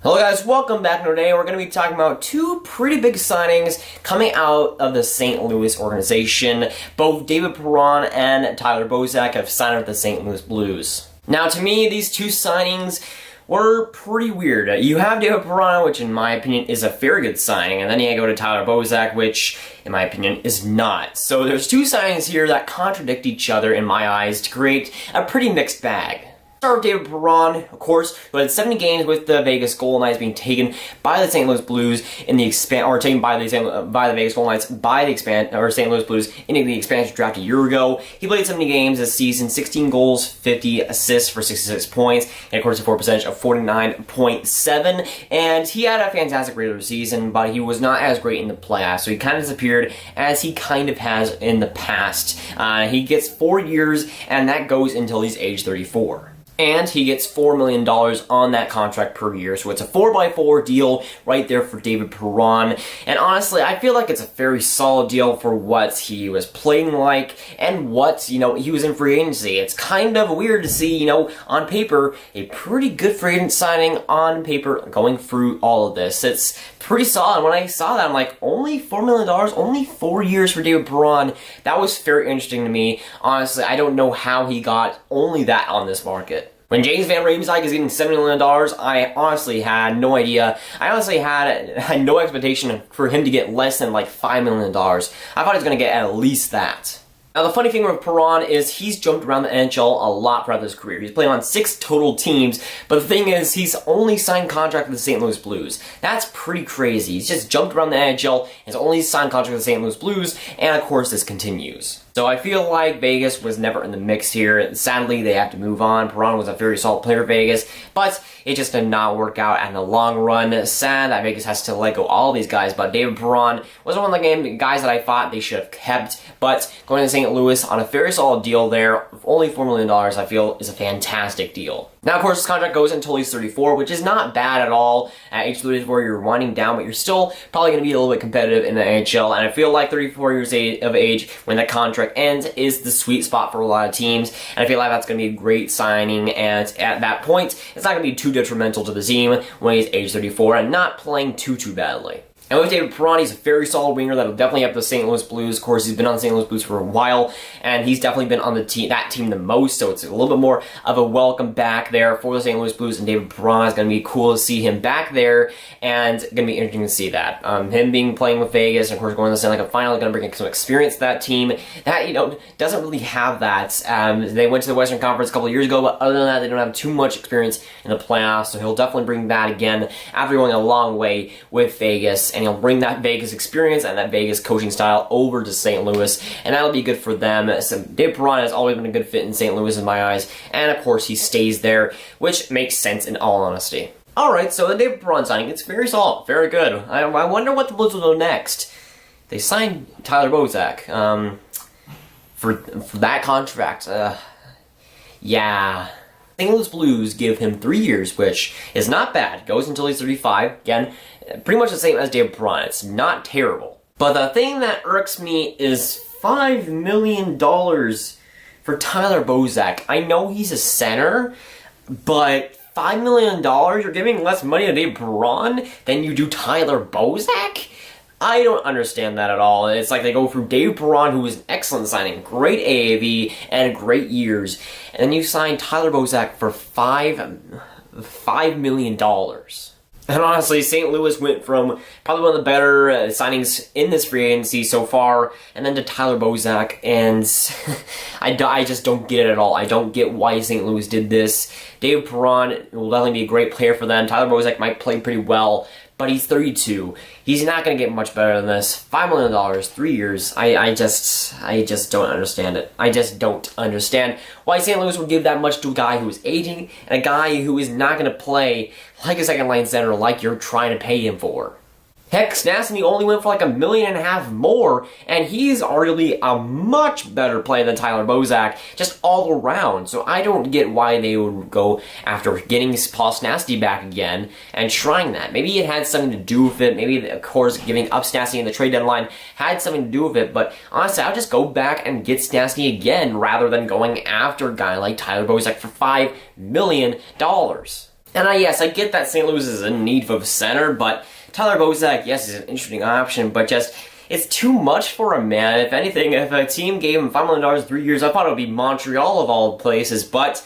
Hello guys, welcome back. Today we're going to be talking about two pretty big signings coming out of the St. Louis organization. Both David Perron and Tyler Bozak have signed with the St. Louis Blues. Now to me, these two signings were pretty weird. You have David Perron, which in my opinion is a very good signing, and then you go to Tyler Bozak, which in my opinion is not. So there's two signings here that contradict each other in my eyes to create a pretty mixed bag. Start with David Perron, of course, who had 70 games with the Vegas Golden Knights, being taken by the St. Louis Blues in the taken by the Vegas Golden Knights by the St. Louis Blues in the expansion draft a year ago. He played 70 games this season, 16 goals, 50 assists for 66 points, and of course a 4% of 49.7. And he had a fantastic regular season, but he was not as great in the playoffs, so he kind of disappeared as he kind of has in the past. He gets 4 years, and that goes until he's age 34. And he gets $4 million on that contract per year. So it's a 4x4 deal right there for David Perron. And honestly, I feel like it's a very solid deal for what he was playing like and what, he was in free agency. It's kind of weird to see, on paper, a pretty good free agent signing on paper going through all of this. It's pretty solid. When I saw that, I'm like, only $4 million, only 4 years for David Perron. That was very interesting to me. Honestly, I don't know how he got only that on this market. When James Van Riemsdyk is getting $7 million, I honestly had no idea. I honestly had no expectation for him to get less than like $5 million. I thought he was going to get at least that. Now, the funny thing with Perron is he's jumped around the NHL a lot throughout his career. He's played on 6 total teams, but the thing is, he's only signed contract with the St. Louis Blues. That's pretty crazy. He's just jumped around the NHL, has only signed contract with the St. Louis Blues, and of course, this continues. So I feel like Vegas was never in the mix here. Sadly, they have to move on. Perron was a very solid player for Vegas, but it just did not work out in the long run. Sad that Vegas has to let go all these guys, but David Perron was one of the guys that I thought they should have kept, but going to St. Louis on a very solid deal there, with only $4 million, I feel is a fantastic deal. Now, of course, this contract goes until he's 34, which is not bad at all. At age 34, you're winding down, but you're still probably going to be a little bit competitive in the NHL, and I feel like 34 years of age when that contract ends is the sweet spot for a lot of teams, and I feel like that's going to be a great signing, and at that point, it's not going to be too detrimental to the team when he's age 34 and not playing too badly. And with David Perron, he's a very solid winger that'll definitely help the St. Louis Blues. Of course, he's been on the St. Louis Blues for a while, and he's definitely been on that team the most, so it's a little bit more of a welcome back there for the St. Louis Blues, and David Perron is going to be cool to see him back there, and going to be interesting to see that. Him playing with Vegas, and of course going to the Stanley Cup Final, going to bring some experience to that team that, doesn't really have that. They went to the Western Conference a couple of years ago, but other than that, they don't have too much experience in the playoffs, so he'll definitely bring that again after going a long way with Vegas, and he'll bring that Vegas experience and that Vegas coaching style over to St. Louis, and that'll be good for them. So David Perron has always been a good fit in St. Louis in my eyes, and of course he stays there, which makes sense in all honesty. Alright, so the David Perron signing, it's very solid, very good. I wonder what the Blues will do next. They signed Tyler Bozak for that contract. Yeah. St. Louis Blues give him 3 years, which is not bad. Goes until he's 35. Again, pretty much the same as David Perron. It's not terrible. But the thing that irks me is $5 million for Tyler Bozak. I know he's a center, but $5 million? You're giving less money to David Perron than you do Tyler Bozak? I don't understand that at all. It's like they go through David Perron, who was an excellent signing, great AAV, and great years, and then you sign Tyler Bozak for $5 million. And honestly, St. Louis went from probably one of the better signings in this free agency so far, and then to Tyler Bozak, and I just don't get it at all. I don't get why St. Louis did this. David Perron will definitely be a great player for them. Tyler Bozak might play pretty well, but he's 32. He's not going to get much better than this. $5 million, 3 years. I just don't understand it. I just don't understand why St. Louis would give that much to a guy who is aging and a guy who is not going to play like a second-line center like you're trying to pay him for. Heck, Stastny only went for like $1.5 million more, and he's arguably a much better player than Tyler Bozak, just all around. So I don't get why they would go after getting Paul Stastny back again and trying that. Maybe it had something to do with it. Maybe, of course, giving up Stastny in the trade deadline had something to do with it. But honestly, I would just go back and get Stastny again rather than going after a guy like Tyler Bozak for $5 million. And yes, I get that St. Louis is in need of a center, but Tyler Bozak, yes, is an interesting option, but just, it's too much for him, man. If anything, if a team gave him $5 million 3 years, I thought it would be Montreal of all places, but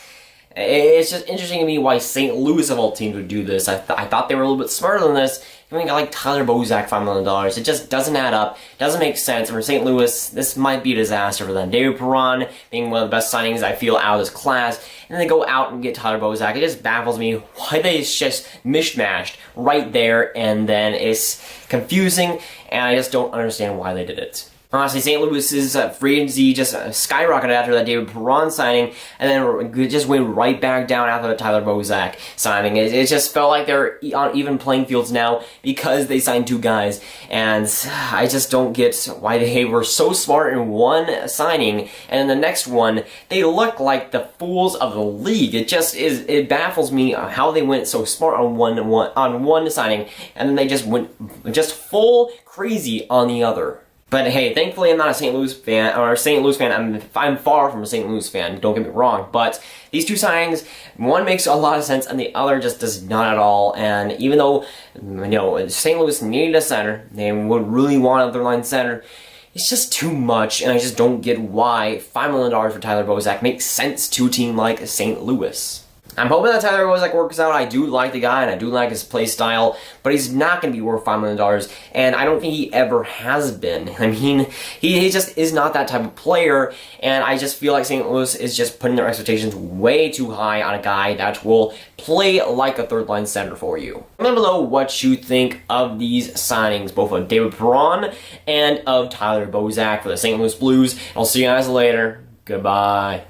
it's just interesting to me why St. Louis of all teams would do this. I thought they were a little bit smarter than this. I mean, like Tyler Bozak, $5 million. It just doesn't add up. Doesn't make sense. And for St. Louis, this might be a disaster for them. David Perron being one of the best signings I feel out of this class, and then they go out and get Tyler Bozak. It just baffles me why they just mishmashed right there, and then it's confusing, and I just don't understand why they did it. Honestly, St. Louis's free agency just skyrocketed after that David Perron signing, and then it just went right back down after the Tyler Bozak signing. It just felt like they're on even playing fields now because they signed 2 guys, and I just don't get why they were so smart in one signing, and in the next one, they look like the fools of the league. It baffles me how they went so smart on one signing, and then they just went full crazy on the other. But hey, thankfully I'm not a St. Louis fan, or a St. Louis fan. I'm far from a St. Louis fan, don't get me wrong. But these 2 signings, one makes a lot of sense and the other just does not at all. And even though, St. Louis needed a center, they would really want a third-line center, it's just too much, and I just don't get why $5 million for Tyler Bozak makes sense to a team like St. Louis. I'm hoping that Tyler Bozak works out. I do like the guy, and I do like his play style, but he's not going to be worth $5 million, and I don't think he ever has been. I mean, he just is not that type of player, and I just feel like St. Louis is just putting their expectations way too high on a guy that will play like a third-line center for you. Comment below what you think of these signings, both of David Perron and of Tyler Bozak for the St. Louis Blues. I'll see you guys later. Goodbye.